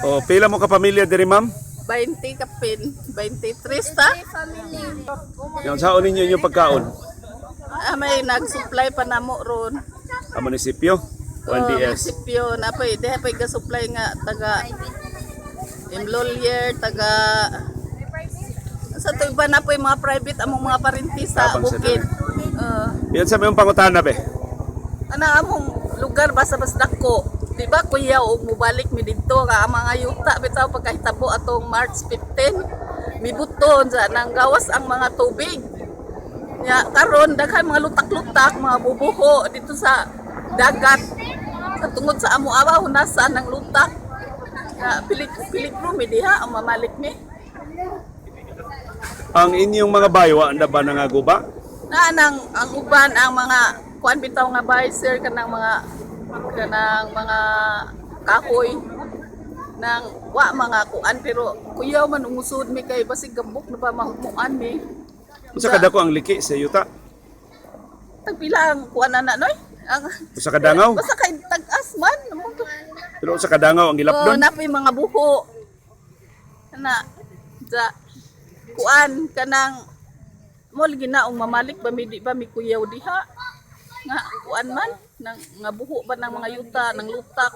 O pila mo ka pamilya diri ma'am? 20 kapin, 23 ta. Yung saon ninyo inyong pagkaon? May nag-supply pa namo ron. Ang munisipyo? O NDS? Munisipyo na pa ide pa ga-supply nga taga Imlolier, taga sa to iba na po yung mga private among mga parinti sa Tabang sa bukid. Yan sa mayong pangutana be. Ana among lugar basta dako. Di ba kuya og mubalik mi didto ka ang mga yuta bitaw pagkahitabo atong March 15 mibuton sa nang gawas ang mga tubig. Ya karon daghan mga lutak-lutak, mga bubuho dito sa dagat. Sa tungod sa amo awa hunasan ng lutak. Ya pilik-pilikro mi diha ang mamalik mi. Ang inyong mga bayo anda ba nangaguba? Na ang uban ang mga kuan bitaw nga bahay sir kanang mga kahoy nang wa mga kuan pero kuyaw man umusod mi kay basig gambok na pa mahumuan mi. Usa ka dako ang liki sa yuta? Tagpila ang kuan na noy? Ang Usa ka dangaw? basta kay tag-as man. Pero usa ka dangaw ang gilapdon? Napay mga buho. Kana sa kuan kanang mol ginaong mamalik ba mi di ba mi kuyaw diha nga kuan man nang nga buho ba ng mga yuta ng lutak